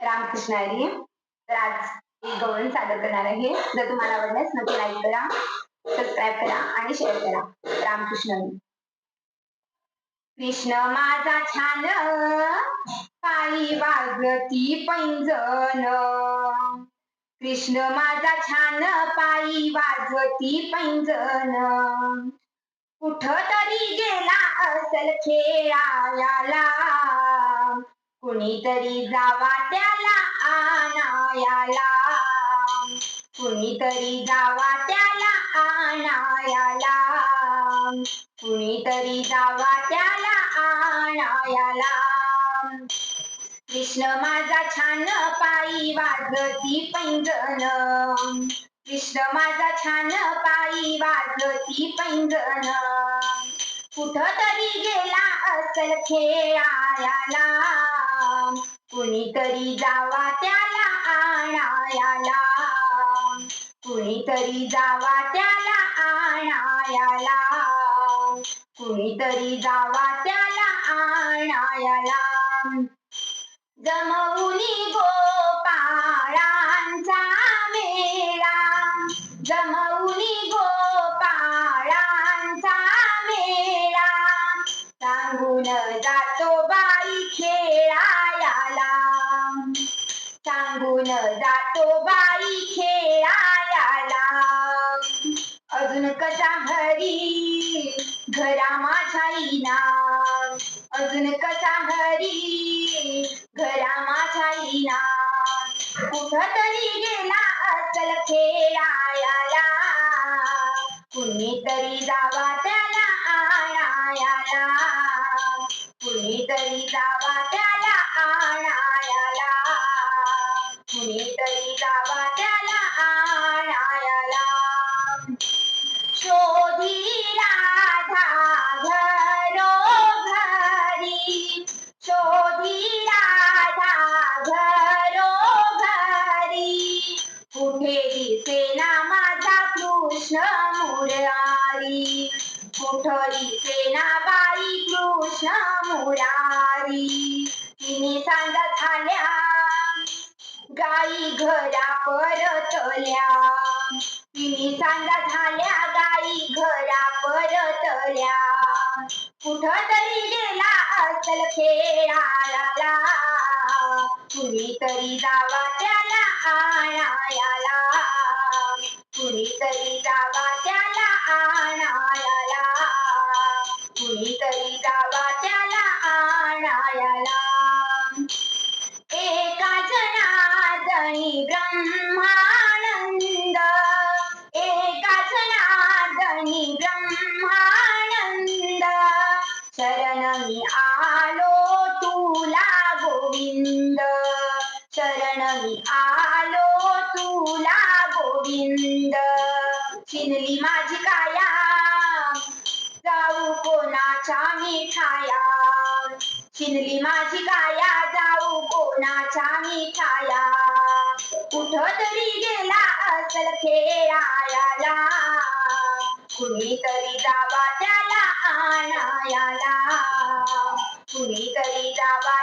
रामकृष्ण हरी. तर आज एक गवळण सादर करणार आहे. जर तुम्हाला आवडल्यास नक्की लाईक करा, सबस्क्राईब करा आणि शेअर करा. रामकृष्ण हरी. कृष्ण माझा छान पायी वाजती पैंजण. कृष्ण माझा छान पायी वाजती पैंजण. कुठं तरी गेला असल खेळायला, कुणीतरी जावा त्याला आणायाला. कुणीतरी जावा त्याला आणायाला. कुणीतरी जावा त्याला आणायाला. कृष्ण माझा छान पायी वाजती पैंजण. कृष्ण माझा छान पायी वाजती पैंजण. कुठं तरी गेला असल खेळायला, कुणीतरी जावा त्याला आणायाला. कुणीतरी जावा त्याला आणायाला. कुणीतरी जावा त्याला आणायाला. जमवुनी गोपाळांचा मेळा. जमवुनी गोपाळांचा मेळा. सांगून जातो बाई खेळायला. सांगून जातो बाई खेळायला. अजून कसा हरी घरा माझ्या येईना. अजून कसा हरी घरा माझ्या येईना. कुठं तरी गेला असल खेळायला, कुणीतरी जावा त्याला आणायाला. कुणीतरी जावा त्याला आणायाला. कुणीतरी जावा त्याला आणायाला. शोधी राधा घरोघरी. शोधी राधा घरोघरी. कुठे दिसेना माझा कृष्ण मुरारी. कुठं दिसेना बाई कृष्ण मुरारी. तिन्ही सांजा झाल्या गाई घरा परतल्या. तिन्ही सांजा झाल्या गाई घरा परतल्या. कुठं तरी गेला असल खेळायला, कुणीतरी जावा त्याला आणायाला. कुणीतरी जावा त्याला आणायाला. कुणीतरी जावा त्याला आणायाला. एका जनार्दनी ब्रह्मानंद. एका जनार्दनी ब्रह्मानंद. शरण मी आलो तुला गोविंद. शरण मी आलो तुला गोविंद. चिनली माझी काया जाऊ कोणाच्या मिठाया. चिनली माझी काया जाऊ कोणाच्या मिठाया. कुठं तरी गेला असल खेळायला, कुणीतरी जावा त्याला आणायाला. कुणीतरी जावा